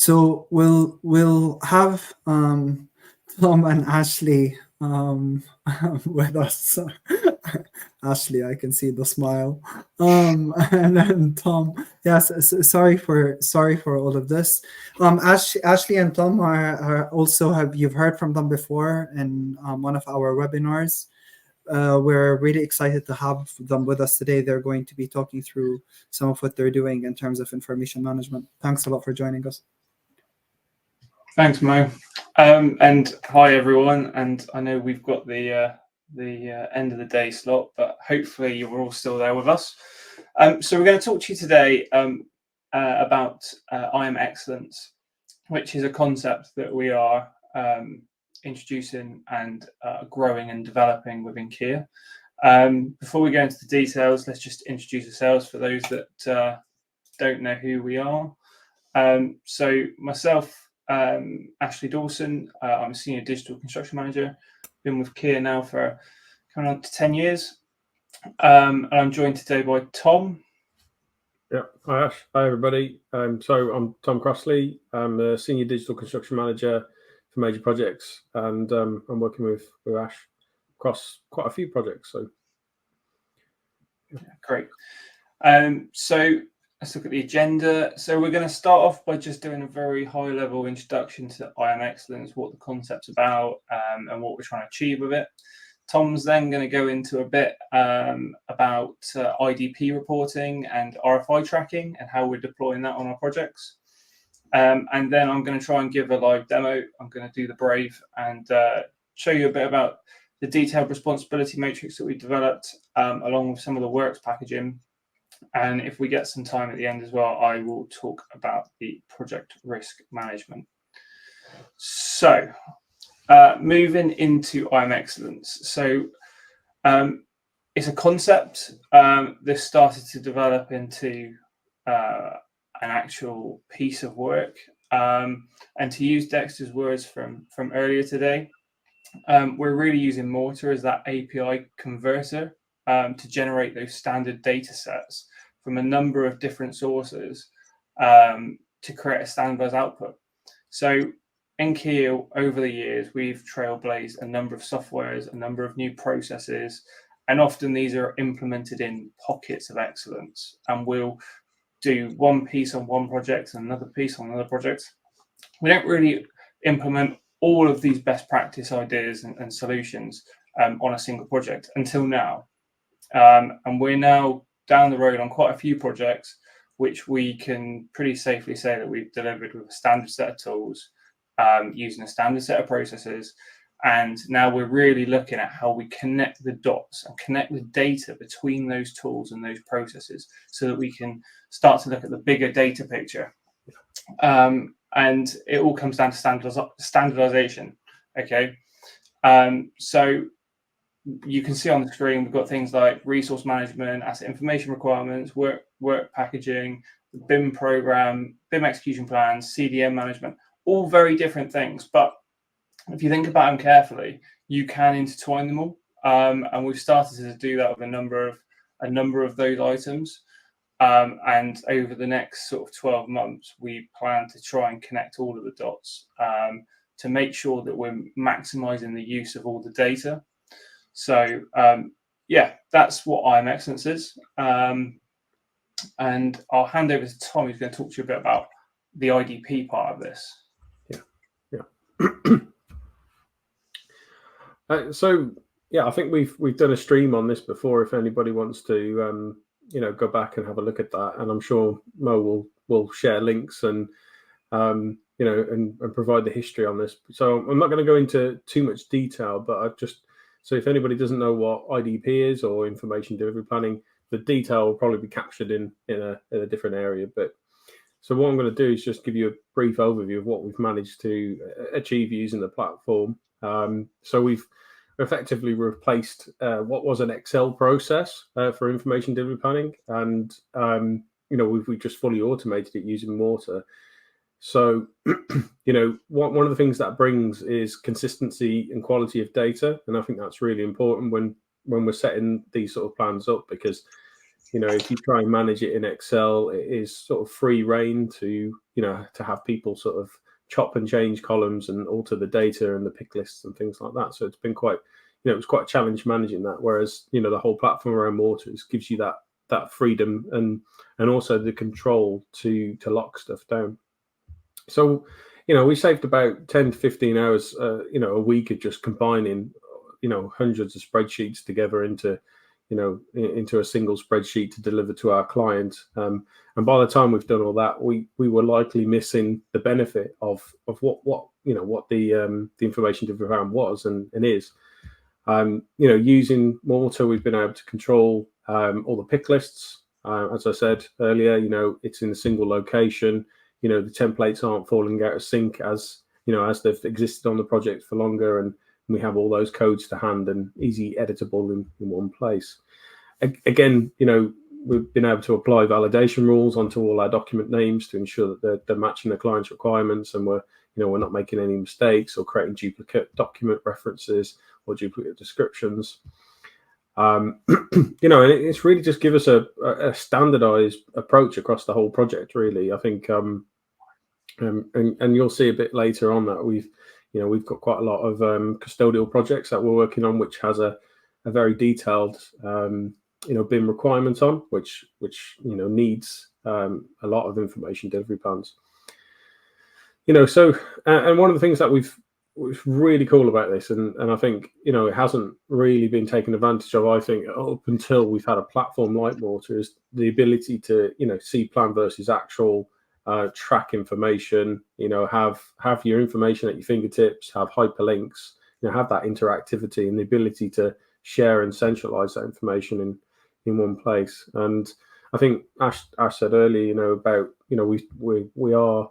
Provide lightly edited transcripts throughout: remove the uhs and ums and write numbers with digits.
So we'll have Tom and Ashley with us. Ashley, I can see the smile. And then Tom, yes, sorry for all of this. Ashley and Tom are also you've heard from them before in one of our webinars. We're really excited to have them with us today. They're going to be talking through some of what they're doing in terms of information management. Thanks a lot for joining us. Thanks, Mo. And hi, everyone. And I know we've got the end of the day slot, but hopefully you're all still there with us. So we're going to talk to you today about IM Excellence, which is a concept that we are introducing and growing and developing within Kier. Before we go into the details, let's just introduce ourselves for those that don't know who we are. So myself, Ashley Dawson, I'm a senior digital construction manager. Been with Kier now for coming on to 10 years. And I'm joined today by Tom. Yeah, hi Ash. Hi everybody. So I'm Tom Crossley. I'm a senior digital construction manager for major projects, and I'm working with Ash across quite a few projects. So yeah, great. So let's look at the agenda. So we're going to start off by just doing a very high-level introduction to IM Excellence, what the concept's about, and what we're trying to achieve with it. Tom's then going to go into a bit about IDP reporting and RFI tracking and how we're deploying that on our projects. And then I'm going to try and give a live demo. I'm going to do the brave and show you a bit about the detailed responsibility matrix that we developed, along with some of the works packaging. And if we get some time at the end as well, I will talk about the project risk management. So moving into IM Excellence. So it's a concept. This started to develop into an actual piece of work. And to use Dexter's words from earlier today, we're really using Morta as that API converter to generate those standard data sets from a number of different sources to create a standardized output. So in Kier, over the years, we've trailblazed a number of softwares, a number of new processes, and often these are implemented in pockets of excellence. And we'll do one piece on one project and another piece on another project. We don't really implement all of these best practice ideas and solutions on a single project until now. And we're now down the road on quite a few projects, which we can pretty safely say that we've delivered with a standard set of tools, using a standard set of processes. And now we're really looking at how we connect the dots and connect the data between those tools and those processes so that we can start to look at the bigger data picture. And it all comes down to standardization. Okay. So you can see on the screen, we've got things like resource management, asset information requirements, work packaging, BIM program, BIM execution plans, CDM management, all very different things. But if you think about them carefully, you can intertwine them all. And we've started to do that with a number of those items. And over the next sort of 12 months, we plan to try and connect all of the dots to make sure that we're maximizing the use of all the data. So yeah, that's what IM Excellence is. And I'll hand over to Tom, who's going to talk to you a bit about the IDP part of this. Yeah. So yeah, I think we've done a stream on this before. If anybody wants to, go back and have a look at that, and I'm sure Mo will share links and and provide the history on this. So I'm not going to go into too much detail, but so if anybody doesn't know what IDP is or information delivery planning, the detail will probably be captured in a different area. But so what I'm going to do is just give you a brief overview of what we've managed to achieve using the platform. So we've effectively replaced what was an Excel process for information delivery planning, and we've just fully automated it using Morta. So one of the things that brings is consistency and quality of data, and I think that's really important when we're setting these sort of plans up, because if you try and manage it in Excel, it is sort of free reign to to have people sort of chop and change columns and alter the data and the pick lists and things like that. So it's been quite, it was quite a challenge managing that. Whereas the whole platform around Morta gives you that freedom and also the control to lock stuff down. So we saved about 10 to 15 hours a week of just combining hundreds of spreadsheets together into a single spreadsheet to deliver to our client. And by the time we've done all that, we were likely missing the benefit of what the information to be found was and is. Using Morta, we've been able to control all the pick lists. As I said earlier, it's in a single location. The templates aren't falling out of sync as they've existed on the project for longer, and we have all those codes to hand and easy editable in one place. Again, we've been able to apply validation rules onto all our document names to ensure that they're matching the client's requirements, and we're not making any mistakes or creating duplicate document references or duplicate descriptions. And it's really just give us a standardized approach across the whole project, really. I think, and you'll see a bit later on that we've got quite a lot of custodial projects that we're working on, which has a very detailed BIM requirement on, which needs a lot of information delivery plans. So and one of the things that what's really cool about this, and I think it hasn't really been taken advantage of, I think, up until we've had a platform like Morta, is the ability to see plan versus actual, track information, have your information at your fingertips, have hyperlinks, have that interactivity and the ability to share and centralize that information in one place. And I think Ash said earlier, about we are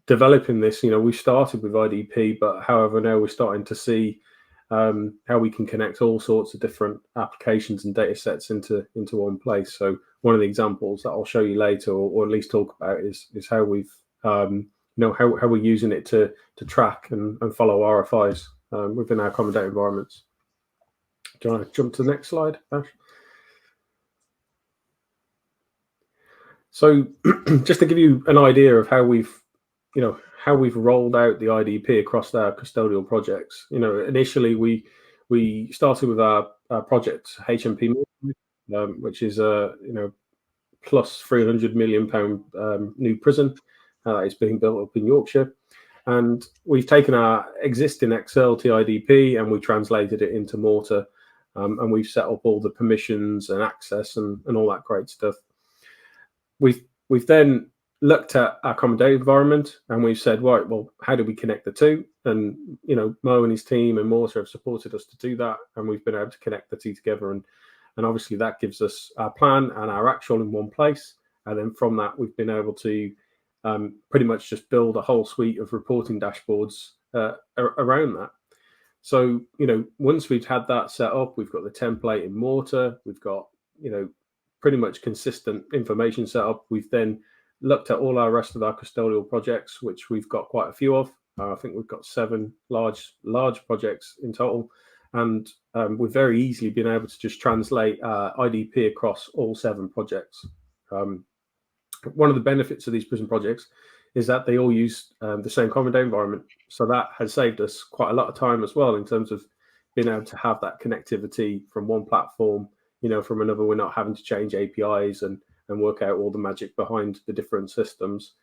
developing this. We started with IDP, but however now we're starting to see how we can connect all sorts of different applications and data sets into one place. So one of the examples that I'll show you later, or at least talk about, is how we've how we're using it to track and follow RFIs within our common data environments. Do you want to jump to the next slide, Ash? So just to give you an idea of how we've rolled out the IDP across our custodial projects. Initially we started with our project HMP, which is a plus £300 million new prison that is being built up in Yorkshire, and we've taken our existing Excel TIDP and we translated it into Morta, and we've set up all the permissions and access and all that great stuff. We've then looked at our common data environment and we've said, right, well, how do we connect the two? And Mo and his team and Morta have supported us to do that, and we've been able to connect the two together, and obviously that gives us our plan and our actual in one place. And then from that, we've been able to pretty much just build a whole suite of reporting dashboards around that. So once we've had that set up, we've got the template in Morta, we've got pretty much consistent information set up. We've then looked at all our rest of our custodial projects, which we've got quite a few of. I think we've got 7 large projects in total, and we've very easily been able to just translate IDP across all 7 projects. One of the benefits of these prison projects is that they all use the same common data environment, so that has saved us quite a lot of time as well in terms of being able to have that connectivity from one platform, from another. We're not having to change APIs and work out all the magic behind the different systems.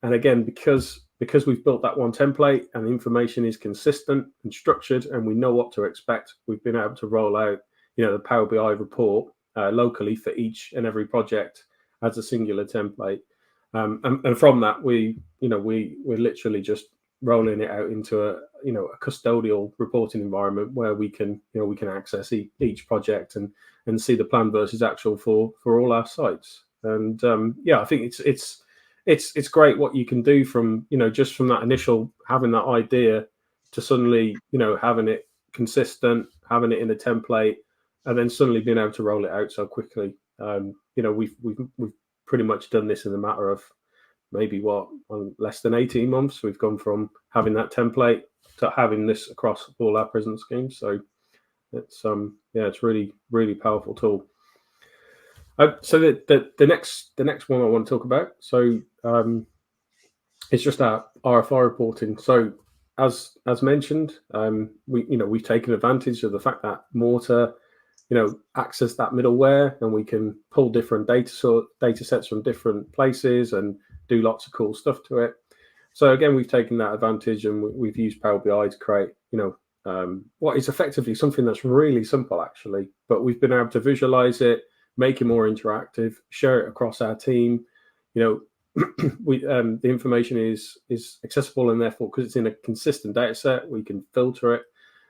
And again, because we've built that one template and the information is consistent and structured and we know what to expect, we've been able to roll out, the Power BI report locally for each and every project as a singular template. And from that, we're literally just rolling it out into a custodial reporting environment where we can access each project and see the plan versus actual for all our sites. And I think it's great what you can do from just from that initial having that idea to suddenly having it consistent, having it in a template, and then suddenly being able to roll it out so quickly. We've pretty much done this in a matter of maybe less than 18 months. We've gone from having that template to having this across all our prison schemes. So it's it's really, really powerful tool. So the next one I want to talk about. So it's just our RFI reporting. So as mentioned, we've taken advantage of the fact that Morta, acts as that middleware, and we can pull different data sets from different places and do lots of cool stuff to it. So again, we've taken that advantage, and we've used Power BI to create, what is effectively something that's really simple, actually. But we've been able to visualize it, make it more interactive, share it across our team. The information is accessible, and therefore, because it's in a consistent data set, we can filter it.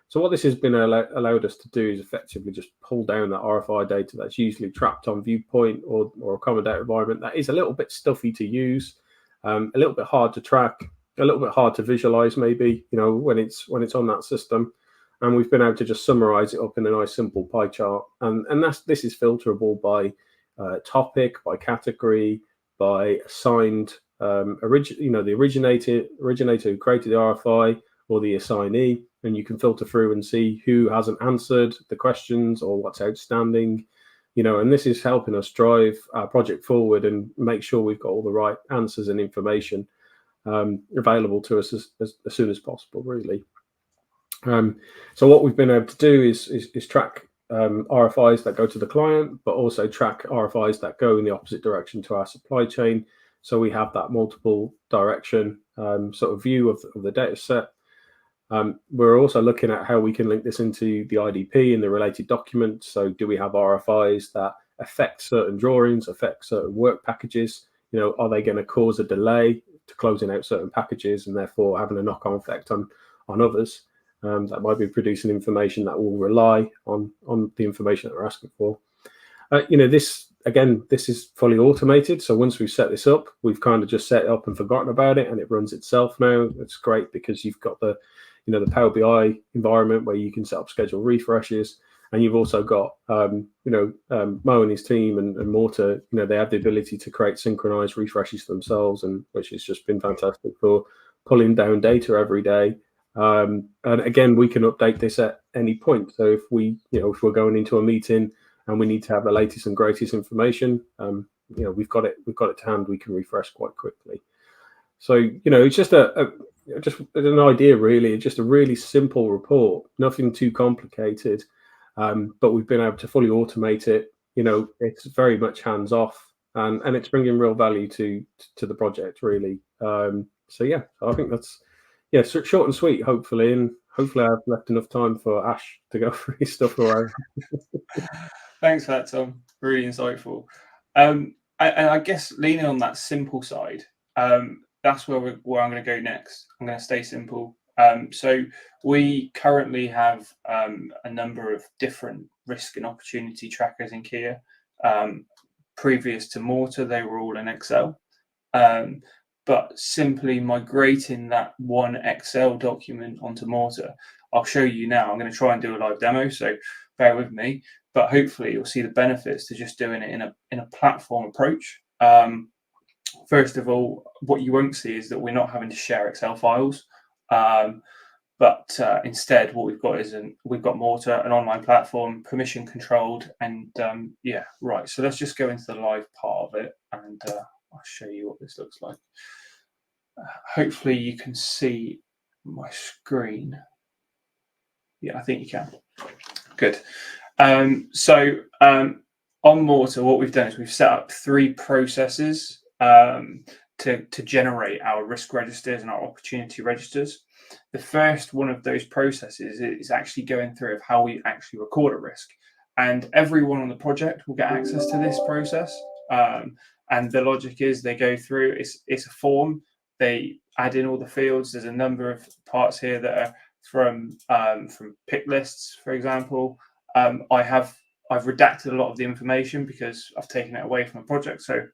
So what this has been allowed us to do is effectively just pull down that RFI data that's usually trapped on Viewpoint or a common data environment that is a little bit stuffy to use, a little bit hard to track, a little bit hard to visualize, maybe, when it's on that system. And we've been able to just summarize it up in a nice simple pie chart. And this is filterable by topic, by category, by assigned the originator who created the RFI, or the assignee, and you can filter through and see who hasn't answered the questions or what's outstanding, and this is helping us drive our project forward and make sure we've got all the right answers and information available to us as soon as possible, really. So what we've been able to do is track RFIs that go to the client, but also track RFIs that go in the opposite direction to our supply chain. So we have that multiple direction sort of view of the data set. We're also looking at how we can link this into the IDP and the related documents. So do we have RFIs that affect certain drawings, affect certain work packages? Are they going to cause a delay to closing out certain packages and therefore having a knock-on effect on others that might be producing information that will rely on the information that we're asking for? This is fully automated. So once we've set this up, we've kind of just set it up and forgotten about it, and it runs itself now. It's great because you've got the Power BI environment where you can set up schedule refreshes, and you've also got Mo and his team and Morta. They have the ability to create synchronized refreshes themselves, and which has just been fantastic for pulling down data every day. And again, we can update this at any point. So if we're going into a meeting and we need to have the latest and greatest information, we've got it to hand. We can refresh quite quickly. So it's just just an idea, really. Just a really simple report, nothing too complicated, but we've been able to fully automate it. It's very much hands off, and it's bringing real value to the project, really. So yeah, I think that's short and sweet, hopefully, and hopefully I've left enough time for Ash to go through his stuff. Thanks for that, Tom. Really insightful. And I guess leaning on that simple side, that's where I'm going to go next. I'm going to stay simple. So we currently have a number of different risk and opportunity trackers in Kier. Previous to Morta, they were all in Excel. But simply migrating that one Excel document onto Morta, I'll show you now. I'm going to try and do a live demo, so bear with me. But hopefully you'll see the benefits to just doing it in a platform approach. First of all, what you won't see is that we're not having to share Excel files, but instead what we've got is we've got Morta, an online platform, permission controlled, and right. So let's just go into the live part of it, and I'll show you what this looks like. Hopefully you can see my screen. Yeah, I think you can. Good. So on Morta, what we've done is we've set up 3 processes to generate our risk registers and our opportunity registers. The first one of those processes is actually going through of how we actually record a risk, and everyone on the project will get access to this process. And the logic is they go through. It's a form. They add in all the fields. There's a number of parts here that are from pick lists, for example. I've redacted a lot of the information because I've taken it away from the project. So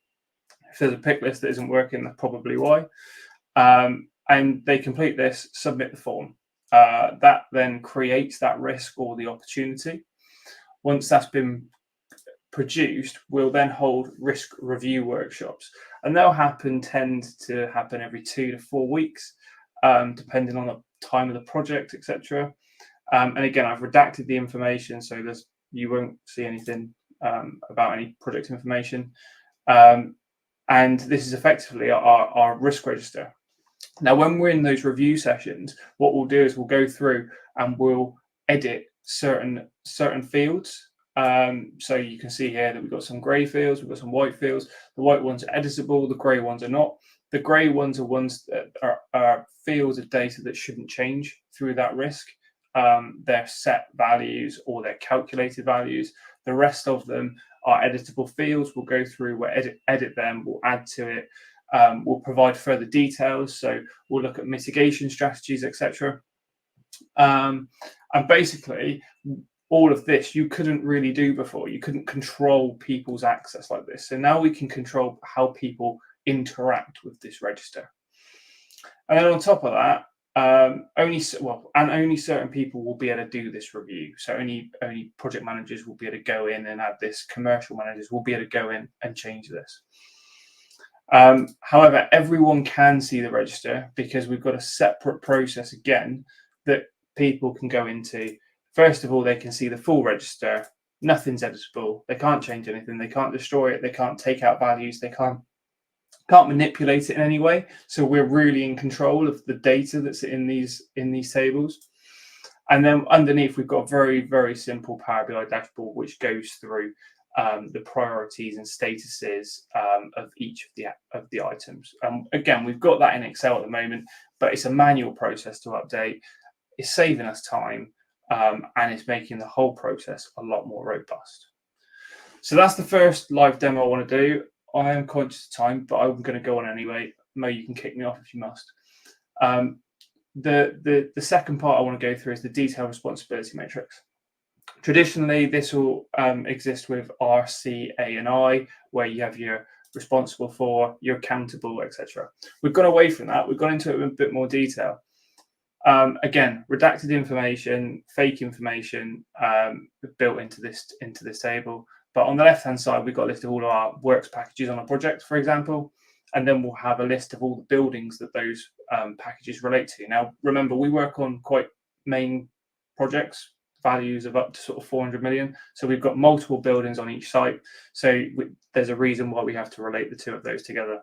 if there's a pick list that isn't working, that's probably why. And they complete this, submit the form. That then creates that risk or the opportunity. Once that's been produced, we'll then hold risk review workshops, and they'll tend to happen every 2 to 4 weeks, depending on the time of the project, etc. And again, I've redacted the information, so you won't see anything about any project information. And this is effectively our risk register. Now, when we're in those review sessions, what we'll do is we'll go through and we'll edit certain fields. So you can see here that we've got some grey fields, we've got some white fields. The white ones are editable, the grey ones are not. The grey ones are ones that are fields of data that shouldn't change through that risk. They're set values or they're calculated values. The rest of them are editable fields. We'll go through, we'll edit them, we'll add to it. We'll provide further details. So we'll look at mitigation strategies, etc. And basically, all of this you couldn't really do before. You couldn't control people's access like this. So now we can control how people interact with this register. And then on top of that, only certain people will be able to do this review. So only project managers will be able to go in and add this. Commercial managers will be able to go in and change this. However, everyone can see the register because we've got a separate process again that people can go into. First of all, they can see the full register. Nothing's editable. They can't change anything. They can't destroy it. They can't take out values. They can't manipulate it in any way. So we're really in control of the data that's in these tables. And then underneath, we've got a very, very simple Power BI dashboard, which goes through the priorities and statuses of each of the items. Again, we've got that in Excel at the moment, but it's a manual process to update. It's saving us time, and it's making the whole process a lot more robust. So that's the first live demo I want to do. I am conscious of time, but I'm going to go on anyway. Mo, you can kick me off if you must. The second part I want to go through is the detailed responsibility matrix. Traditionally, this will exist with R, C, A, and I, where you have your responsible for, you're accountable, etc. We've gone away from that. We've gone into it in a bit more detail. Again, redacted information, fake information built into this table. But on the left-hand side, we've got a list of all of our works packages on a project, for example, and then we'll have a list of all the buildings that those packages relate to. Now, remember, we work on quite main projects, values of up to sort of 400 million. So we've got multiple buildings on each site. So there's a reason why we have to relate the two of those together.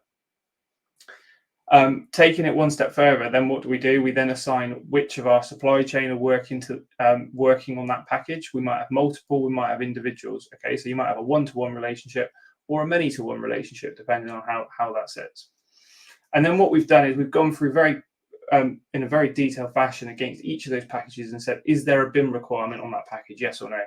Taking it one step further, then what do? We then assign which of our supply chain are working on that package. We might have multiple, we might have individuals. Okay, so you might have a one-to-one relationship or a many-to-one relationship, depending on how that sits. And then what we've done is we've gone through in a very detailed fashion against each of those packages and said, is there a BIM requirement on that package? Yes or no?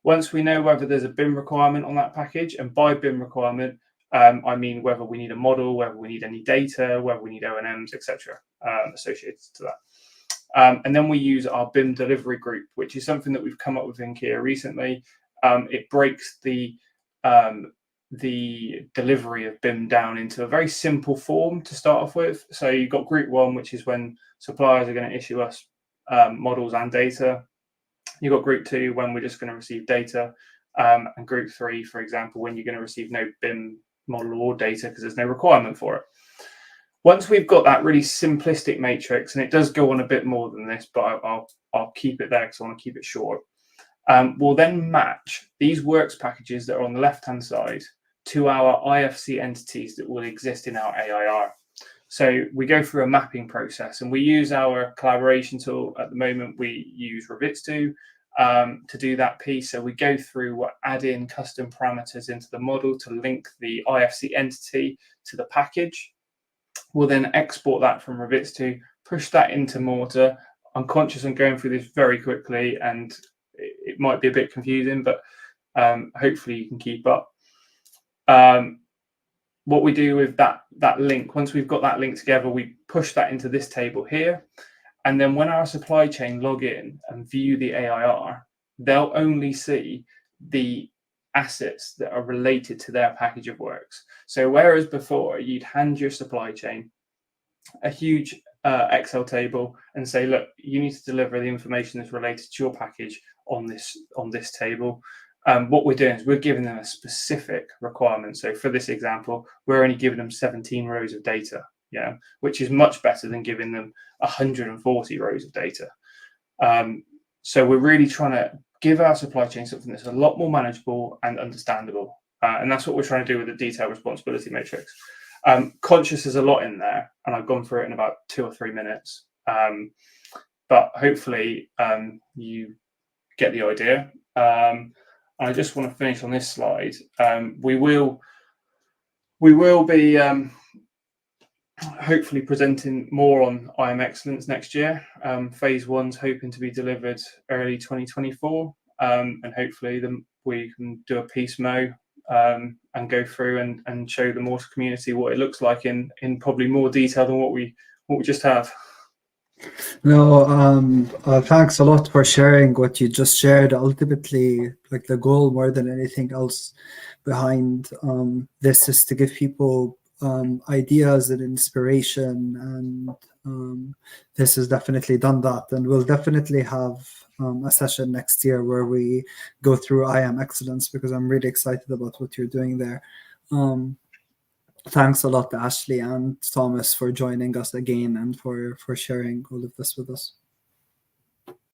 Once we know whether there's a BIM requirement on that package, and by BIM requirement, I mean whether we need a model, whether we need any data, whether we need O&Ms, etc. Associated to that. And then we use our BIM delivery group, which is something that we've come up with in Kier recently. It breaks the delivery of BIM down into a very simple form to start off with. So you've got group one, which is when suppliers are going to issue us models and data. You've got group two, when we're just going to receive data. And group three, for example, when you're going to receive no BIM model or data because there's no requirement for it. Once we've got that really simplistic matrix, and it does go on a bit more than this, but I'll keep it there because I want to keep it short. We'll then match these works packages that are on the left-hand side to our IFC entities that will exist in our AIR. So we go through a mapping process, and we use our collaboration tool. At the moment, we use Revitstu to do that piece. So we go through, we'll add in custom parameters into the model to link the IFC entity to the package. We'll then export that from Revitstu, push that into Morta. I'm conscious I'm going through this very quickly, and it might be a bit confusing, but hopefully you can keep up. What we do with that link, once we've got that link together, we push that into this table here. And then when our supply chain log in and view the AIR, they'll only see the assets that are related to their package of works. So whereas before you'd hand your supply chain a huge Excel table and say, look, you need to deliver the information that's related to your package on this table. What we're doing is we're giving them a specific requirement. So for this example, we're only giving them 17 rows of data, which is much better than giving them 140 rows of data. So we're really trying to give our supply chain something that's a lot more manageable and understandable. And that's what we're trying to do with the detailed responsibility matrix. Conscious there's a lot in there, and I've gone through it in about 2 or 3 minutes. But hopefully you get the idea. And I just want to finish on this slide. We will be hopefully presenting more on IM Excellence next year. Phase 1's hoping to be delivered early 2024, and hopefully we can do a piece Mo and go through and show the Morta community what it looks like in probably more detail than what we just have. No, thanks a lot for sharing what you just shared. Ultimately, like the goal more than anything else behind this is to give people ideas and inspiration, and this has definitely done that. And we'll definitely have a session next year where we go through IM Excellence, because I'm really excited about what you're doing there. Thanks a lot to Ashley and Thomas for joining us again and for sharing all of this with us.